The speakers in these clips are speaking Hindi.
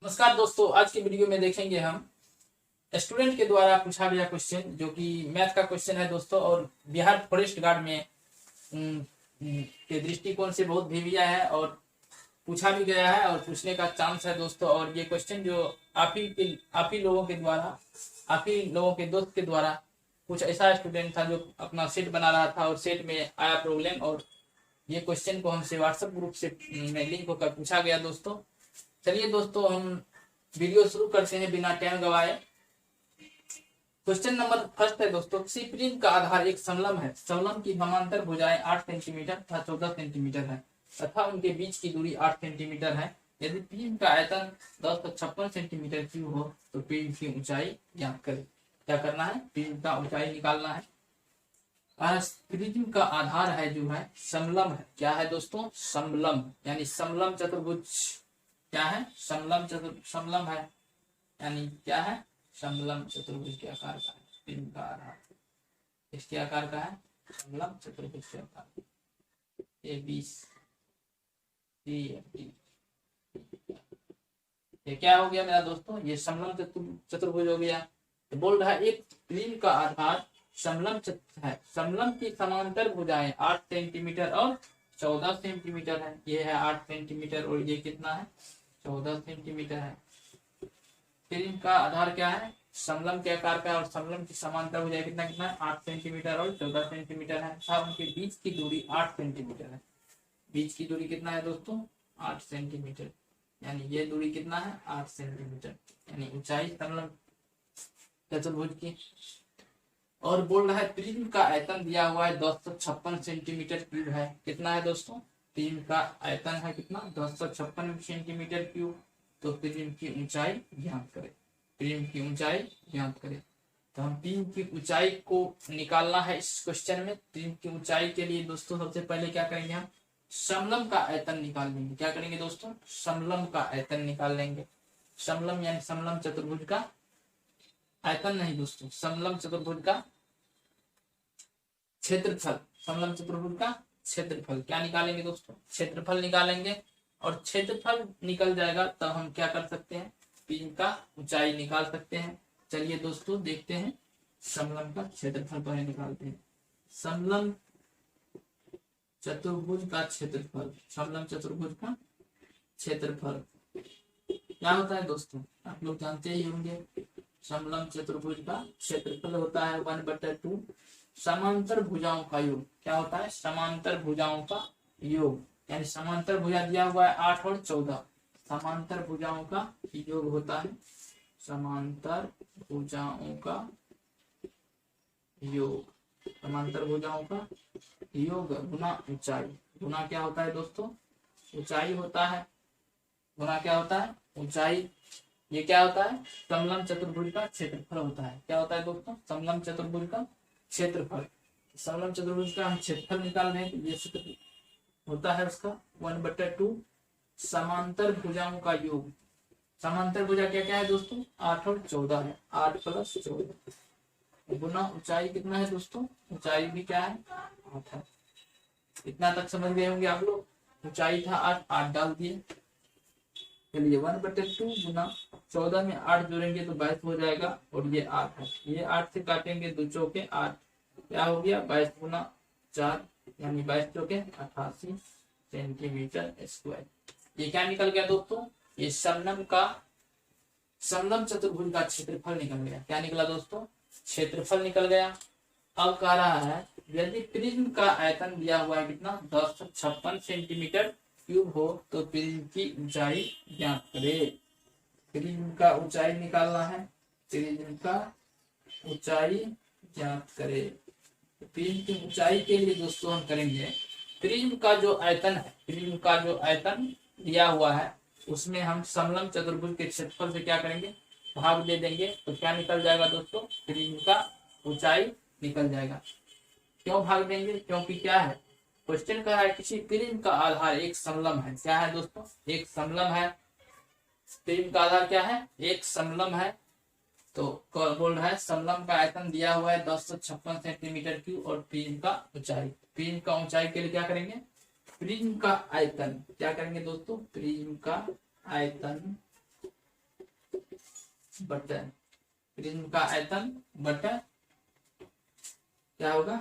नमस्कार दोस्तों, आज की वीडियो में देखेंगे हम स्टूडेंट के द्वारा पूछा गया क्वेश्चन जो कि मैथ का क्वेश्चन है दोस्तों। और बिहार फॉरेस्ट गार्ड में के दृष्टिकोण से बहुत भिविया है और पूछा भी गया है और पूछने का चांस है दोस्तों। और ये क्वेश्चन जो आप ही लोगों के द्वारा, आप ही लोगों के दोस्त के द्वारा कुछ ऐसा स्टूडेंट था जो अपना सेट बना रहा था और सेट में आया प्रॉब्लम, और ये क्वेश्चन को हमसे व्हाट्सएप ग्रुप से में लिंक होकर पूछा गया दोस्तों। चलिए दोस्तों, हम वीडियो शुरू करते हैं बिना टाइम गवाए। क्वेश्चन नंबर फर्स्ट है दोस्तों, किसी प्रिज्म का आधार एक समलंब है। समलंब की समांतर भुजाएं 8 सेंटीमीटर तथा 14 सेंटीमीटर है तथा उनके बीच की दूरी 8 सेंटीमीटर है। यदि प्रिज्म का आयतन 1056 सेंटीमीटर क्यूब हो तो प्रिज्म की ऊंचाई ज्ञात करें। क्या करना है? प्रिज्म का ऊंचाई निकालना है। प्रिज्म का आधार है जो है समलंब है। क्या है दोस्तों? समलंब, यानी समलंब चतुर्भुज। क्या है? समलंब है, यानी क्या है? समलंब चतुर्भुज के आकार का है प्रिज्म का आधार। इसके आकार का है समलंब चतुर्भुज के आकार। A B C F D. ये क्या हो गया मेरा दोस्तों? ये समलंब चतुर्भुज हो गया। तो बोल रहा है एक प्रिज्म का आधार समलंब है। समलंब की समांतर भुजाएं 8 सेंटीमीटर और 14 सेंटीमीटर है। ये है 8 सेंटीमीटर और ये कितना है? 14 सेंटीमीटर है। प्रिज्म का आधार क्या है? समलंब के आकार का है और समलंब की समांतर भुजाएं कितना कितना है? 8 सेंटीमीटर और 14 सेंटीमीटर है तथा उनके बीच की दूरी 8 सेंटीमीटर है। बीच की दूरी कितना है दोस्तों? 8 सेंटीमीटर, यानी ये दूरी कितना है? 8 सेंटीमीटर, यानी ऊंचाई समलंब चतुर्भुज की। और बोल रहा है प्रिज्म का आयतन दिया हुआ है 1056 सेंटीमीटर क्यूब है। कितना है दोस्तों? प्रिज्म का आयतन है कितना? 1056 सेंटीमीटर क्यूब। तो प्रिज्म की ऊंचाई ज्ञात करें। प्रिज्म की ऊंचाई ज्ञात करें। तो हम प्रिज्म की ऊंचाई को निकालना है इस क्वेश्चन में। प्रिज्म की ऊंचाई के लिए दोस्तों सबसे पहले क्या करेंगे? हम समलंब का आयतन निकाल लेंगे। क्या करेंगे दोस्तों? समलंब का आयतन निकाल लेंगे। समलंब यानी समलंब चतुर्भुज का आयतन नहीं दोस्तों, समलंब चतुर्भुज का क्षेत्रफल। समलंब चतुर्भुज का क्षेत्रफल क्या निकालेंगे दोस्तों? क्षेत्रफल निकालेंगे। और क्षेत्रफल निकल जाएगा तब हम क्या कर सकते हैं? प्रिज्म का ऊंचाई निकाल सकते हैं। चलिए दोस्तों देखते हैं, समलंब का क्षेत्रफल पहले निकालते हैं। समलंब चतुर्भुज का क्षेत्रफल, समलंब चतुर्भुज का क्षेत्रफल क्या होता है दोस्तों? आप लोग जानते ही होंगे। समलंब चतुर्भुज का क्षेत्रफल होता है 1/2 समांतर भुजाओं का योग। क्या होता है? समांतर भुजाओं का योग, यानी समांतर भुजा दिया हुआ है 8 और 14। समांतर भुजाओं का योग होता है, समांतर भुजाओं का योग। समांतर भुजाओं का योग गुना ऊंचाई। गुना क्या होता है दोस्तों? ऊंचाई होता है। गुना क्या होता है? ऊंचाई। ये क्या होता है? समलंब चतुर्भुज का क्षेत्रफल होता है। क्या होता है दोस्तों? समलंब चतुर्भुज का क्षेत्रफल। समलंब चतुर्भुज का हम क्षेत्रफल निकाल रहे हैं तो ये सूत्र होता है उसका 1/2 समांतर भुजाओं का योग। समांतर भुजा क्या क्या है दोस्तों? 8 और 14 है। 8 + 14 गुना ऊंचाई कितना है दोस्तों? ऊंचाई भी क्या है? 8 है। इतना तक समझ गए होंगे आप लोग। ऊंचाई था 8, 8 डाल दिए। चलिए 1/2 गुना 14 में 8 जोड़ेंगे तो 22 हो जाएगा और ये 8 है। ये 8 से काटेंगे 2 चौके 8, क्या हो गया? 22 गुना 4, यानी 22 चौके 88 सेंटीमीटर स्क्वायर। ये क्या निकल गया दोस्तों? ये समलंब चतुर्भुज का क्षेत्रफल निकल गया। क्या निकला दोस्तों? क्षेत्रफल निकल गया। अब कह रहा है यदि प्रिज्म का आयतन दिया हुआ है कितना? 1056 सेंटीमीटर क्यूब हो तो प्रिज्म की ऊंचाई ज्ञात करे। प्रिज्म का ऊंचाई निकालना है। प्रिज्म का ऊंचाई ज्ञात करे। प्रिज्म की ऊंचाई के लिए दोस्तों हम करेंगे, प्रिज्म का जो आयतन है, प्रिज्म का जो आयतन दिया हुआ है उसमें हम समलंब चतुर्भुज के क्षेत्रफल से क्या करेंगे? भाग दे देंगे। तो क्या निकल जाएगा दोस्तों? प्रिज्म का ऊंचाई निकल जाएगा। क्यों भाग देंगे? क्योंकि क्या है, क्वेश्चन कह रहा है किसी प्रिज्म का आधार एक समलंब है। क्या है दोस्तों? एक समलंब है। प्रिज्म का आधार क्या है? एक समलंब है। तो बोल रहा है समलंब का आयतन दिया हुआ है 1056 सेंटीमीटर क्यूब और प्रिज्म का ऊंचाई। प्रिज्म का ऊंचाई के लिए क्या करेंगे? प्रिज्म का आयतन क्या करेंगे दोस्तों? प्रिज्म का आयतन बटा प्रिज्म का आयतन बटा क्या होगा,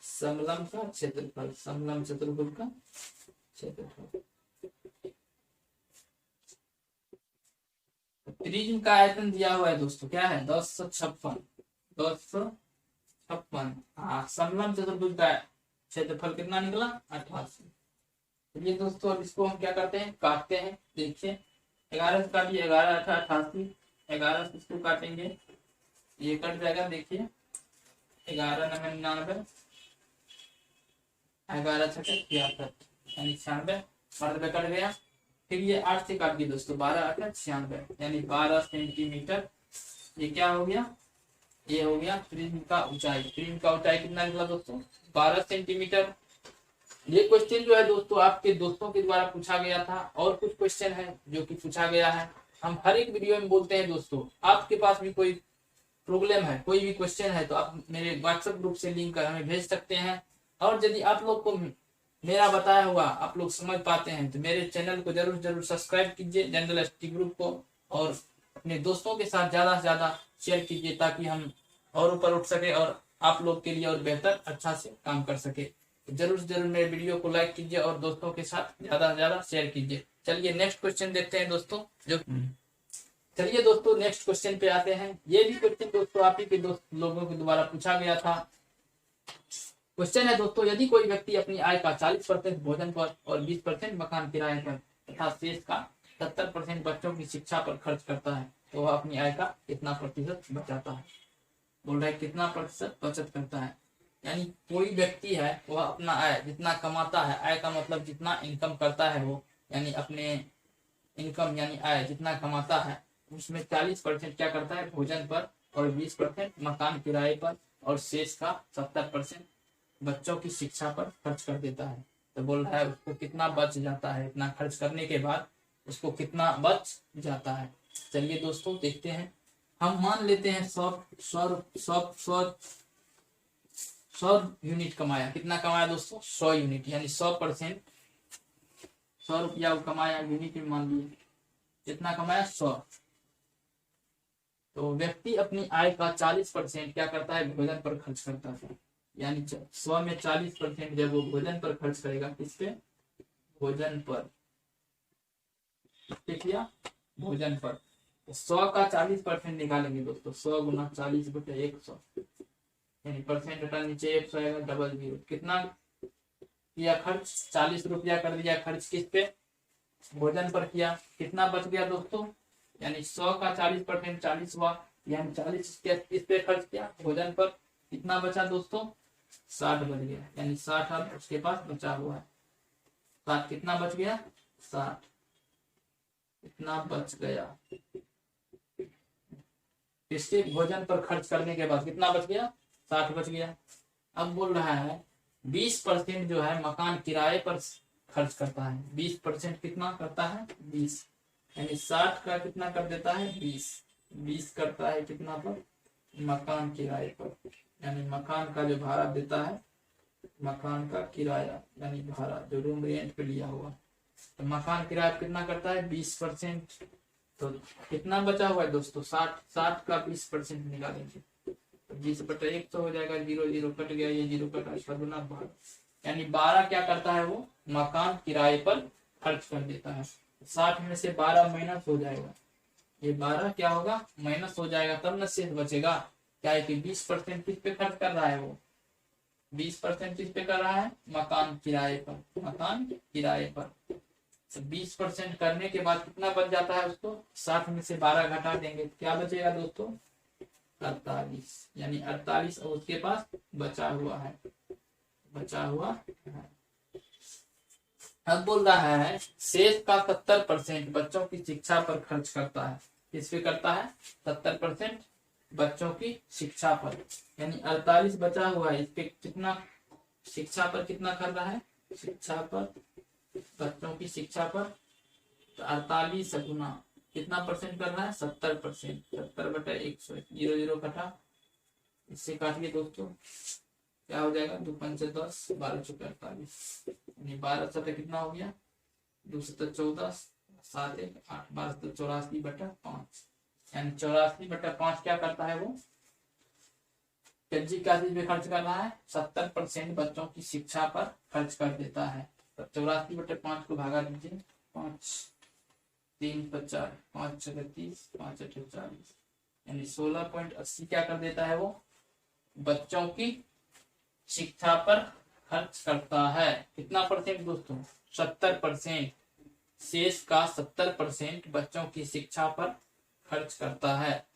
समलंब का क्षेत्रफल, समलंब चतुर्भुज का क्षेत्रफल। प्रिज्म का आयतन दिया हुआ है दोस्तों, क्या है 1056, 1056। हाँ, समलंब चतुर्भुज का क्षेत्रफल कितना निकला 88। चलिए दोस्तों, अब इसको हम क्या करते हैं, काटते हैं। देखिए 11 से काटिए, 11 8 88, 11 से इसको काटेंगे, ये कट जाएगा। देखिए 11 9 99, 11 6 66 यानी 96, मतलब कट गया। फिर ये 8 से काट दिए दोस्तों, 12 8 96 यानी 12 सेंटीमीटर। ये क्या हो गया, ये हो गया प्रिज्म का ऊंचाई। प्रिज्म का ऊंचाई कितना निकला दोस्तों, 12 सेंटीमीटर। ये क्वेश्चन जो है दोस्तों आपके दोस्तों के द्वारा पूछा गया था, और कुछ क्वेश्चन है जो कि पूछा गया है। हम हर एक वीडियो में बोलते हैं दोस्तों, आपके पास भी कोई प्रॉब्लम है, कोई भी क्वेश्चन है, तो आप मेरे व्हाट्सएप ग्रुप से लिंक कर हमें भेज सकते हैं। और यदि आप लोग को मेरा बताया हुआ आप लोग समझ पाते हैं, तो मेरे चैनल को जरूर जरूर सब्सक्राइब कीजिए, जनरल एसटी ग्रुप को, और अपने दोस्तों के साथ ज्यादा से ज्यादा शेयर कीजिए, ताकि हम और ऊपर उठ सके और आप लोग के लिए और बेहतर अच्छा से काम कर सके। जरूर जरूर मेरे वीडियो को लाइक कीजिए और दोस्तों के साथ ज्यादा से ज्यादा शेयर कीजिए। चलिए नेक्स्ट क्वेश्चन देखते हैं दोस्तों। चलिए दोस्तों नेक्स्ट क्वेश्चन पे आते हैं। ये भी क्वेश्चन दोस्तों आप ही के दोस्त लोगों के द्वारा पूछा गया था। क्वेश्चन है दोस्तों, यदि कोई व्यक्ति अपनी आय का 40% भोजन पर और 20% मकान किराए पर तथा शेष का 70% बच्चों की शिक्षा पर खर्च करता है, तो वह अपनी आय का कितना प्रतिशत बचाता है। बोल रहा है कितना प्रतिशत बचत करता है। यानी कोई व्यक्ति है, वह अपना आय जितना कमाता है, आय का मतलब जितना इनकम करता है वो, यानी अपने इनकम यानी आय जितना कमाता है, उसमें 40% क्या करता है भोजन पर और 20% मकान किराए पर और शेष का 70% बच्चों की शिक्षा पर खर्च कर देता है। तो बोल रहा है उसको कितना बच जाता है, इतना खर्च करने के बाद उसको कितना बच जाता है। चलिए दोस्तों देखते हैं। हम मान लेते हैं 100 यूनिट कमाया। कितना कमाया दोस्तों, 100 यूनिट, यानी 100%, 100 रुपया कमाया, यूनिट में मान लिए कितना कमाया 100। तो व्यक्ति अपनी आय का 40% क्या करता है भोजन पर खर्च करता है। यानी 100 में 40% जब वो भोजन पर खर्च करेगा, किस पे, भोजन पर, ठीक है, भोजन पर। तो 100 का 40% निकालेंगे दोस्तों, 100 गुना 40 बटे 100, यानी परसेंट हटा नीचे 100 आएगा, डबल 0। कितना किया खर्च, 40 रुपया कर दिया खर्च, किस पे, भोजन पर किया। कितना बच गया दोस्तों, यानी 100 का 40% 40 हुआ, यानी 40 किस पे खर्च किया भोजन पर। कितना बचा दोस्तों, 60 बच गया, यानी 60 अब उसके पास बचा हुआ है। 60 कितना बच गया, 60 कितना बच गया, इसके भोजन पर खर्च करने के बाद कितना बच गया, 60 बच गया। अब बोल रहा है 20% जो है मकान किराए पर खर्च करता है। 20% कितना करता है, 20, यानी 60 का कितना कर देता है 20 करता है कितना पर, मकान किराए पर, यानी मकान का जो भाड़ा देता है, मकान का किराया यानी भाड़ा जो रूम रेंट पे लिया हुआ, तो मकान किराया कितना करता है 20%। तो कितना बचा हुआ है दोस्तों, 60 का 20% निकालेंगे, 20/100 हो जाएगा, 0 0 कट गया, ये 0 कटा, इसका गुना 12, यानी 12 क्या करता है वो मकान किराए पर खर्च कर देता है। 60 में से 12 माइनस हो जाएगा, ये 12 क्या होगा माइनस हो जाएगा, तब न शेष बचेगा। क्या है कि 20% किस पे खर्च कर रहा है वो, 20% किस पे कर रहा है, मकान किराए पर, मकान किराए पर। 20% करने के बाद कितना बच जाता है उसको, 60 में से 12 घटा देंगे, क्या बचेगा दोस्तों 48, यानी 48 और उसके पास बचा हुआ है, बचा हुआ है। अब बोल रहा है शेष का 70% बच्चों की शिक्षा पर खर्च करता है। किस पे करता है, 70% बच्चों की शिक्षा पर, यानी 48 बचा हुआ है, इस पे कितना शिक्षा पर कितना कर रहा है, शिक्षा पर, बच्चों की शिक्षा पर। तो 48 गुना कितना परसेंट कर रहा है 70%, 70/100, 0 0 कटा, इससे काटिए दोस्तों, क्या हो जाएगा 2 5 10, 12 चौके 48, यानी 12 सतह कितना हो गया 2 7 14, 7 1 8, 12 84/5, यानी 84/5 क्या करता है वो, क्या चीज पे खर्च कर रहा है, 70% बच्चों की शिक्षा पर खर्च कर देता है। तो 84/5 को भागा दीजिए, 5 3 50 5 36 5 8 40, यानी 16.80 क्या कर देता है वो, बच्चों की शिक्षा पर खर्च करता है। कितना परसेंट दोस्तों, 70%। शेष का 70% बच्चों की शिक्षा पर खर्च करता है।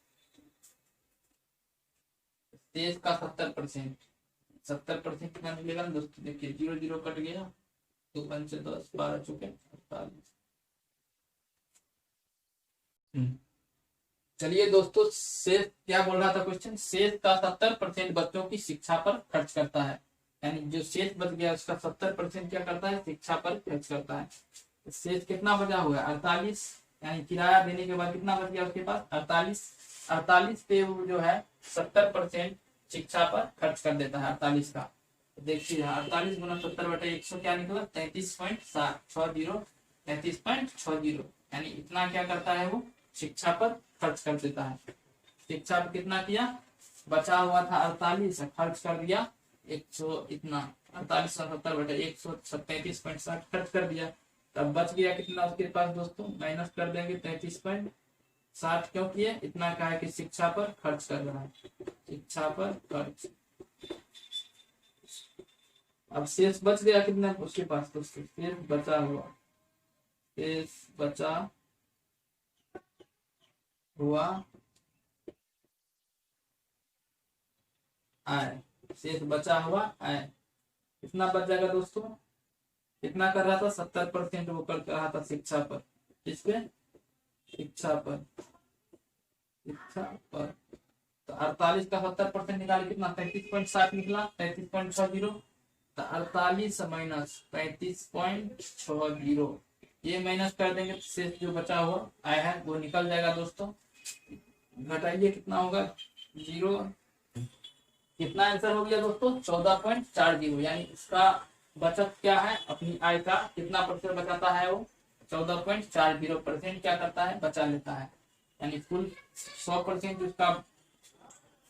शेष का 70%, 70% कितना मिलेगा दोस्तों, देखिए 0 0 कट गया, 2 5 10 12 चुके 48। चलिए दोस्तों, शेष क्या बोल रहा था क्वेश्चन, शेष का 70% बच्चों की शिक्षा पर खर्च करता है। यानी जो शेष बच गया उसका 70% क्या करता है, शिक्षा पर खर्च करता है। शेष कितना बचा हुआ है, 48, यानी किराया देने के बाद कितना बच गया उसके पास, 48। 48 पे वो जो है 70% शिक्षा पर खर्च कर देता है 48 का। तो देखिए 48 गुना 70/100 क्या निकला, 33.60, 33.60, यानी इतना क्या करता है वो, शिक्षा पर खर्च कर देता है। शिक्षा पर कितना किया, बचा हुआ था 48, खर्च कर दिया 100, इतना 48/70/100, 33.60 खर्च कर दिया। तब बच गया कितना उसके पास दोस्तों, माइनस कर देंगे 33.60, क्यों किए, इतना क्या है कि शिक्षा पर खर्च कर रहा है, शिक्षा पर खर्च। अब शेष बच गया कितना उसके पास दोस्तों, शेष बचा हुआ, शेष बचा हुआ आय, शेष बचा हुआ आय कितना बच जाएगा दोस्तों, कितना कर रहा था, 70% वो कर रहा था शिक्षा पर, इस पे शिक्षा पर, शिक्षा पर। तो 48 का 70% निकाले कितना, 33.60 निकला, 33.60। तो 48 माइनस 33.60, ये माइनस कर देंगे तो शेष जो बचा हुआ आया है वो निकल जाएगा दोस्तों। घटाइए कितना होगा, 0। कितना आंसर हो गया दोस्तों, 14.40, यानी इसका बचत क्या है, अपनी आय का कितना परसेंट बचाता है वो, 14.40% क्या करता है, बचा लेता है। यानी कुल 100% जिसका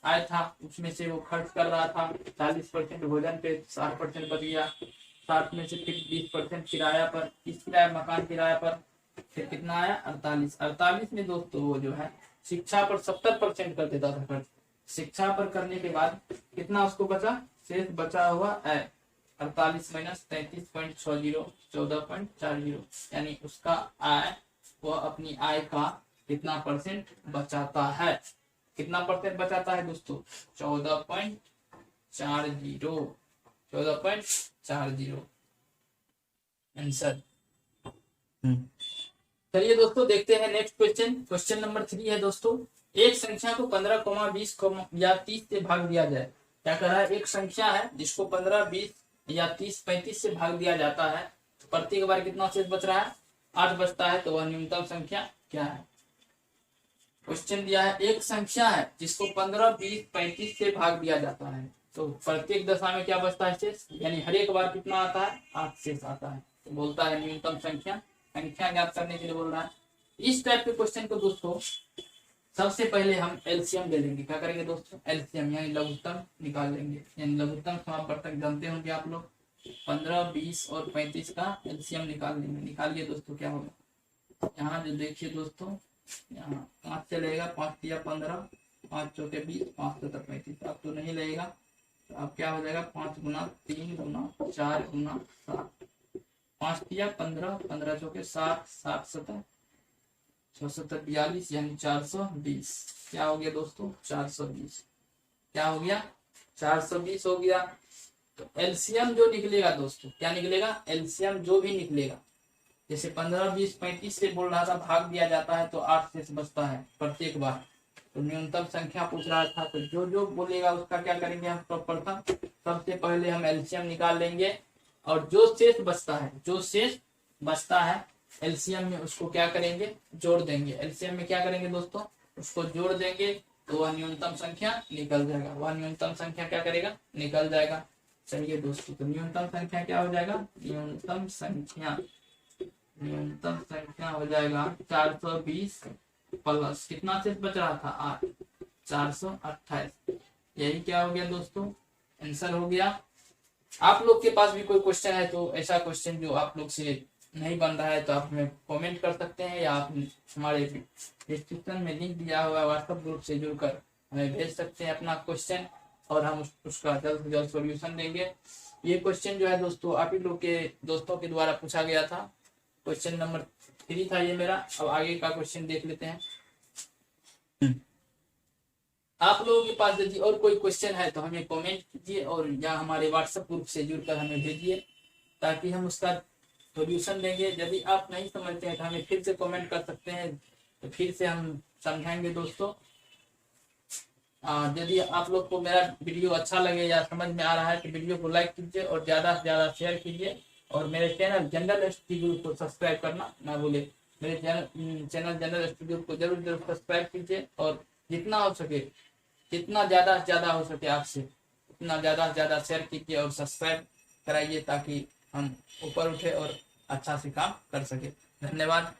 आय था उसमें से वो खर्च कर रहा था 40% भोजन पे, 60% बच गया, 60 में से फिर 20% किराया पर, किस किराया, मकान किराया पर, फिर कितना आया 48। 48 में दोस्तों वो जो है शिक्षा पर 70% कर देता था खर्च। शिक्षा पर करने के बाद कितना उसको बचा, शेष बचा हुआ आय 48 माइनस 33.60, 14.40, यानी उसका आय, वो अपनी आय का कितना परसेंट बचाता है, कितना परसेंट बचाता है दोस्तों, 14.40, 14.40 आंसर। चलिए दोस्तों देखते हैं नेक्स्ट क्वेश्चन। क्वेश्चन नंबर 3 है दोस्तों, एक संख्या को 15, 20 या 30 से भाग दिया जाए। क्या कह रहा है, एक संख्या है जिसको 15, 20 या 30, 35 से भाग दिया जाता है, तो प्रत्येक बार कितना शेष बच रहा है, 8 बचता है, तो वह न्यूनतम संख्या क्या है। क्वेश्चन दिया है, एक संख्या है जिसको 15, 20, 35 से भाग दिया जाता है, तो प्रत्येक दशा में क्या बचता है शेष, यानी हर एक बार कितना आता है, 8 शेष आता है। तो बोलता है न्यूनतम संख्या ज्ञात करने के लिए बोल रहा है। इस टाइप के क्वेश्चन को दोस्तों सबसे पहले हम एलसीएम ले लेंगे। क्या करेंगे दोस्तों, एलसीएम यानी लघुत्तम निकाल लेंगे, यानी लघुत्तम समापवर्तक जानते होंगे आप लोग, 15, 20 और 35 का एलसीएम निकाल लेंगे। निकालिए दोस्तों, क्या होगा, यहाँ जो देखिए दोस्तों, यहाँ 5 से लेगा, 5 या 15, 5 चौके 20, 5 7 35, अब तो नहीं लगेगा, तो अब क्या हो जाएगा, 5 गुना 3 गुना 4 गुना 7, 5 या 15, 15 चौके 7, 7 7 6 7 42, यानी 420। क्या हो गया दोस्तों, 420। क्या हो गया, 420 हो गया। तो एलसीएम जो निकलेगा दोस्तों, क्या निकलेगा, एलसीएम जो भी निकलेगा, जैसे 15, 20, 35 से बोल रहा था भाग दिया जाता है तो 8 शेष बचता है प्रत्येक बार, तो न्यूनतम संख्या पूछ रहा था, तो जो जो बोलेगा उसका क्या करेंगे हम, प्रथम सबसे पहले हम एलसीएम निकाल लेंगे, और जो शेष बचता है, जो शेष बचता है एलसीएम में, उसको क्या करेंगे, जोड़ देंगे। एलसीएम में क्या करेंगे दोस्तों, उसको जोड़ देंगे, तो वह न्यूनतम संख्या निकल जाएगा, वह न्यूनतम संख्या क्या करेगा, निकल जाएगा। चलिए दोस्तों, तो न्यूनतम संख्या क्या हो जाएगा, न्यूनतम संख्या हो जाएगा 420 प्लस कितना शेष बच रहा था 8, 428। यही क्या हो गया दोस्तों, आंसर हो गया। आप लोग के पास भी कोई क्वेश्चन है तो ऐसा क्वेश्चन जो आप लोग से नहीं बन रहा है तो आप हमें कमेंट कर सकते हैं, या आप हमारे डिस्क्रिप्शन में लिंक दिया हुआ व्हाट्सएप ग्रुप से जुड़कर हमें भेज सकते हैं अपना क्वेश्चन, और हम उसका जल्द से जल्द सॉल्यूशन देंगे। ये क्वेश्चन जो है दोस्तों आप ही लोग के दोस्तों के द्वारा पूछा गया था। क्वेश्चन नंबर 3 था ये मेरा। अब आगे का क्वेश्चन देख लेते हैं। आप लोगों के पास यदि और कोई क्वेश्चन है तो हमें कमेंट कीजिए, और या हमारे व्हाट्सएप ग्रुप से जुड़कर हमें भेजिए ताकि हम उसका सॉल्यूशन देंगे। यदि आप नहीं समझते हैं तो हमें फिर से कमेंट कर सकते हैं, तो फिर से हम समझाएंगे दोस्तों। यदि आप लोग को मेरा वीडियो अच्छा लगे या समझ में आ रहा है तो वीडियो को लाइक कीजिए और ज़्यादा से ज़्यादा शेयर कीजिए, और मेरे चैनल जनरल स्टडी ग्रुप को सब्सक्राइब करना ना भूले। मेरे चैनल जनरल स्टडी ग्रुप को जरूर सब्सक्राइब कीजिए, और जितना हो सके, जितना ज़्यादा से ज़्यादा हो सके आपसे उतना ज़्यादा से ज़्यादा शेयर कीजिए और सब्सक्राइब कराइए, ताकि हम ऊपर उठे और अच्छा से काम कर सके। धन्यवाद।